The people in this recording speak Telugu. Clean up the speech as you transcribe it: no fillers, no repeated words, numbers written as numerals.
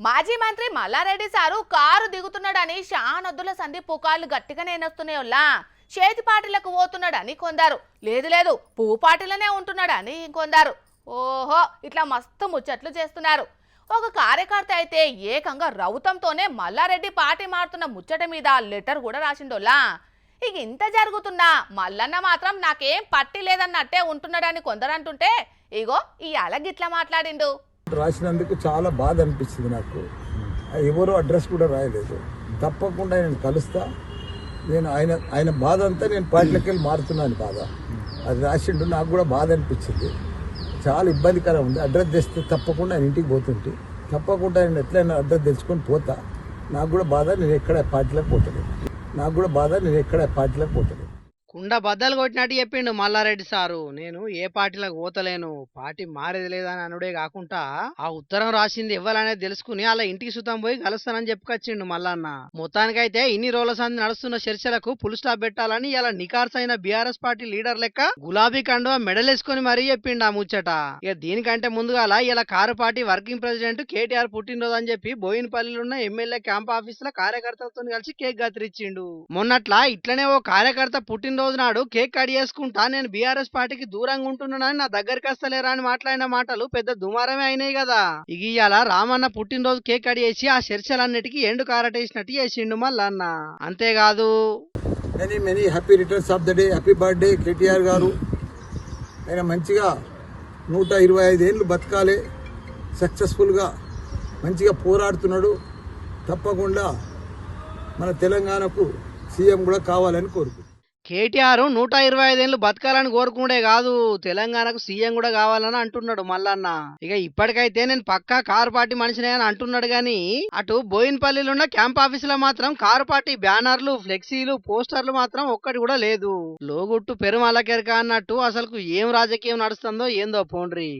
మాజీ మంత్రి మల్లారెడ్డి సారు కారు దిగుతున్నాడని షానొద్దుల సంధి పుకార్లు గట్టిగానే నొస్తున్నాయోల్లా. చేతి పార్టీలకు పోతున్నాడని కొందరు, లేదు లేదు పువ్వు పార్టీలనే ఉంటున్నాడని ఇంకొందరు. ఓహో, ఇట్లా మస్తు ముచ్చట్లు చేస్తున్నారు. ఒక కార్యకర్త అయితే ఏకంగా రౌతంతోనే మల్లారెడ్డి పార్టీ మారుతున్న ముచ్చట మీద లెటర్ కూడా రాసిండోల్లా. ఇక ఇంత జరుగుతున్నా మల్లన్న మాత్రం నాకేం పట్టి లేదన్నట్టే ఉంటున్నాడని కొందరు అంటుంటే, ఇగో ఈ అలగిట్లా మాట్లాడిండు. రాసినందుకు చాలా బాధ అనిపించింది నాకు. ఎవరో అడ్రస్ కూడా రాయలేదు. తప్పకుండా నేను కలుస్తా. నేను ఆయన బాధ అంతా నేను పార్టీలోకి వెళ్ళి మారుతున్నాను బాధ. అది రాసిండు, నాకు కూడా బాధ అనిపించింది. చాలా ఇబ్బందికరం ఉంది. అడ్రస్ తెస్తే తప్పకుండా ఆయన ఇంటికి పోతుంటే తప్పకుండా నేను ఎట్లయినా అడ్రస్ తెచ్చుకొని పోతా. నాకు కూడా బాధ, నేను ఎక్కడ పార్టీలోకి పోతలేదు. కుండ బద్దలు కొట్టినట్టు చెప్పిండు మల్లారెడ్డి సారు. నేను ఏ పార్టీలకు పోతలేను, పార్టీ మారేది లేదని అనుడే కాకుండా ఆ ఉత్తరం రాసింది ఇవ్వాలనేది తెలుసుకుని అలా ఇంటికి సుతం పోయి కలుస్తానని చెప్పుకొచ్చిండు మల్లన్న. మొత్తానికైతే ఇన్ని రోజుల సంది నడుస్తున్న చర్చలకు ఫుల్ స్టాప్ పెట్టాలని ఇలా నికార్స్ అయిన బీఆర్ఎస్ పార్టీ లీడర్ లెక్క గులాబీ కండువా మెడలేసుకుని మరీ చెప్పిండు ఆ ముచ్చట. ఇక దీనికంటే ముందుగా ఇలా car party working president KTR పుట్టినరోజు అని చెప్పి బోయినపల్లిలో ఉన్న ఎమ్మెల్యే క్యాంప్ ఆఫీస్ లో కార్యకర్తలతో కలిసి కేక్ కత్తిరించిండు. మొన్నట్లా ఇట్లనే ఓ కార్యకర్త పుట్టినరోజు నాడు కేక్ కట్ చేసుకుంటా నేను బీఆర్ఎస్ పార్టీకి దూరంగా ఉంటున్నానని నా దగ్గరికి వస్తలేరా అని మాట్లాడిన మాటలు పెద్ద దుమారమే అయినాయి కదా. ఇక ఇవాళ రామన్న పుట్టినరోజు కేక్ కట్ చేసి ఆ చర్చలన్నిటికీ ఎండు కారటేసినట్టు చేసిండు మల్లన్న. అంతేకాదు, many happy returns of the day, happy birthday KTR గారు. ఆయన మంచిగా 125 ఏళ్ళు బతకాలి, సక్సెస్ఫుల్గా మంచిగా పోరాడుతున్నాడు. తప్పకుండా మన తెలంగాణకు సీఎం కూడా కావాలని కోరుకుంటున్నాను. కేటీఆర్ 125 ఏళ్ళు బతకాలని కోరుకుంటే కాదు, తెలంగాణకు సీఎం కూడా కావాలని అంటున్నాడు మల్లన్న. ఇక ఇప్పటికైతే నేను పక్కా కారు పార్టీ మనిషినే అని అంటున్నాడు గాని, అటు బోయినపల్లిలో ఉన్న క్యాంప్ ఆఫీస్ లో మాత్రం కారు పార్టీ బ్యానర్లు, ఫ్లెక్సీలు, పోస్టర్లు మాత్రం ఒక్కటి కూడా లేదు. లోగుట్టు పెరుమల్లకెరక అన్నట్టు అసలు ఏం రాజకీయం నడుస్తుందో ఏందో పోండ్రి.